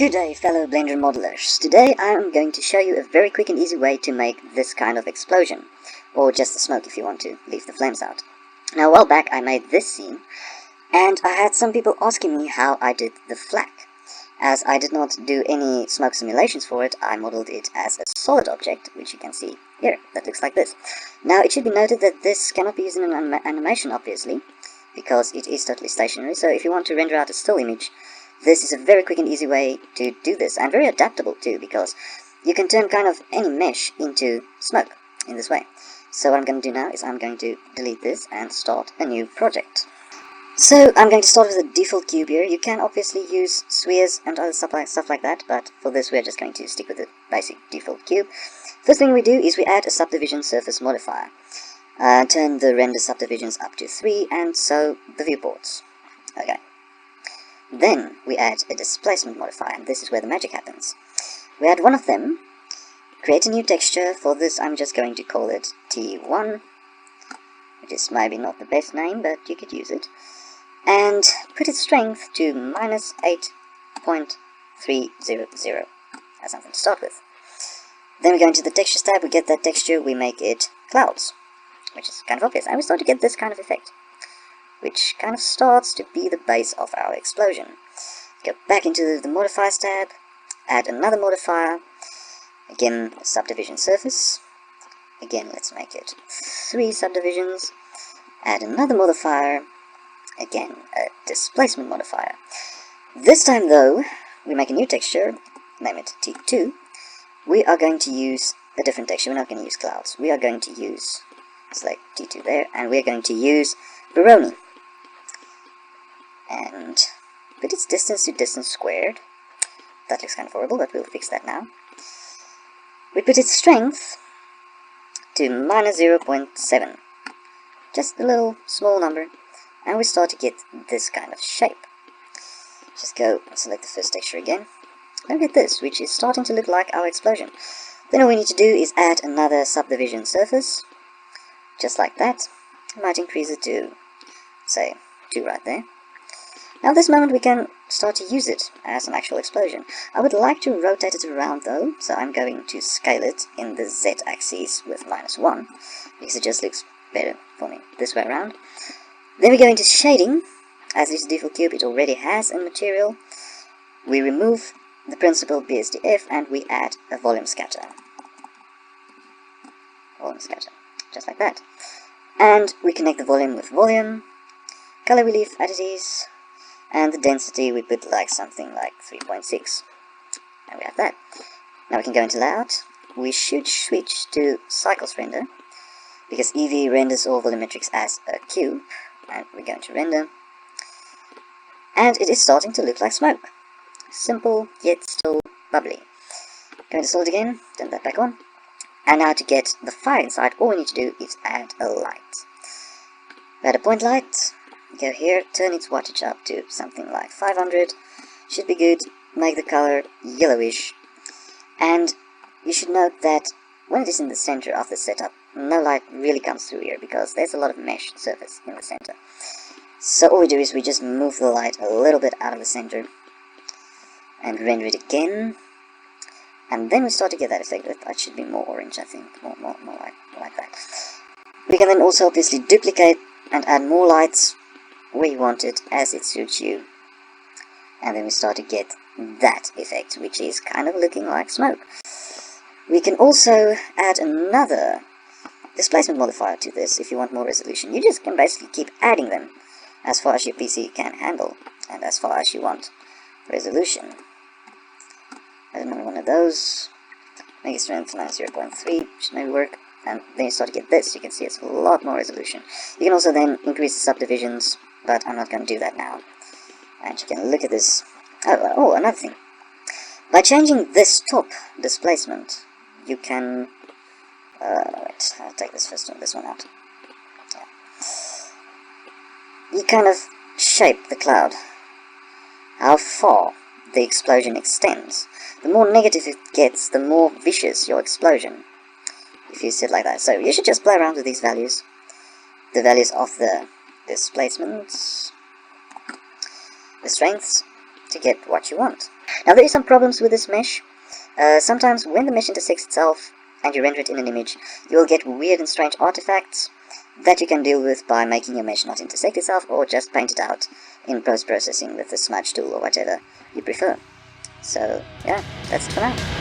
Good day, fellow Blender modelers. Today I am going to show you a very quick and easy way to make this kind of explosion, or just the smoke if you want to leave the flames out. Now, a while back I made this scene, and I had some people asking me how I did the flak. As I did not do any smoke simulations for it, I modeled it as a solid object, which you can see here, that looks like this. Now, it should be noted that this cannot be used in an animation, obviously, because it is totally stationary, so if you want to render out a still image, this is a very quick and easy way to do this, and very adaptable too, because you can turn kind of any mesh into smoke in this way. So what I'm going to do now is I'm going to delete this and start a new project. So I'm going to start with a default cube here. You can obviously use spheres and other stuff like that, but for this we're just going to stick with the basic default cube. First thing we do is we add a subdivision surface modifier. Turn the render subdivisions up to 3, and so the viewports. Okay. Then we add a displacement modifier, and this is where the magic happens. We add one of them, create a new texture. For this I'm just going to call it T1, which is maybe not the best name, but you could use it, and put its strength to -8.300. That's something to start with. Then we go into the textures tab, we get that texture, we make it clouds, which is kind of obvious, and we start to get this kind of effect, which kind of starts to be the base of our explosion. Go back into the modifiers tab, add another modifier, again a subdivision surface, again let's make it 3 subdivisions, add another modifier, again a displacement modifier. This time though, we make a new texture, name it T2. We are going to use a different texture, we're not going to use clouds, we are going to use, select T2 there, and we're going to use Bironi. And put its distance to distance squared. That looks kind of horrible, but we'll fix that now. We put its strength to -0.7. Just a little small number. And we start to get this kind of shape. Just go and select the first texture again. And get this, which is starting to look like our explosion. Then all we need to do is add another subdivision surface. Just like that. I might increase it to, say, 2 right there. Now at this moment we can start to use it as an actual explosion. I would like to rotate it around though, so I'm going to scale it in the Z-axis with -1, because it just looks better for me this way around. Then we go into shading. As it's a default cube, it already has a material. We remove the principal BSDF and we add a volume scatter. Volume scatter, just like that. And we connect the volume with volume, color relief oddities, and the density we put like something like 3.6, and we have that. Now we can go into layout. We should switch to cycles render, because Eevee renders all volumetrics as a cube, and we're going to render, and it is starting to look like smoke. Simple, yet still bubbly. Go into solid again, turn that back on, and now to get the fire inside, all we need to do is add a light. Add a point light. Go here, turn its wattage up to something like 500, should be good, make the color yellowish, and you should note that when it is in the center of the setup, no light really comes through here, because there's a lot of mesh surface in the center. So all we do is we just move the light a little bit out of the center, and render it again, and then we start to get that effect. That should be more orange, I think, more like that. We can then also obviously duplicate and add more lights where you want it, as it suits you, and then we start to get that effect, which is kind of looking like smoke. We can also add another displacement modifier to this if you want more resolution. You just can basically keep adding them as far as your PC can handle, and as far as you want resolution. Add another one of those, make it strength -0.3, should maybe work. And then you start to get this, you can see it's a lot more resolution. You can also then increase the subdivisions, but I'm not going to do that now. And you can look at this. Oh, another thing. By changing this top displacement, you can... wait, I'll take this one out. Yeah. You kind of shape the cloud. How far the explosion extends. The more negative it gets, the more vicious your explosion, if you sit like that. So you should just play around with these values. The values of the displacements, the strengths, to get what you want. Now there is some problems with this mesh. Sometimes when the mesh intersects itself and you render it in an image, you will get weird and strange artifacts that you can deal with by making your mesh not intersect itself, or just paint it out in post-processing with the smudge tool or whatever you prefer. So yeah, that's it for now.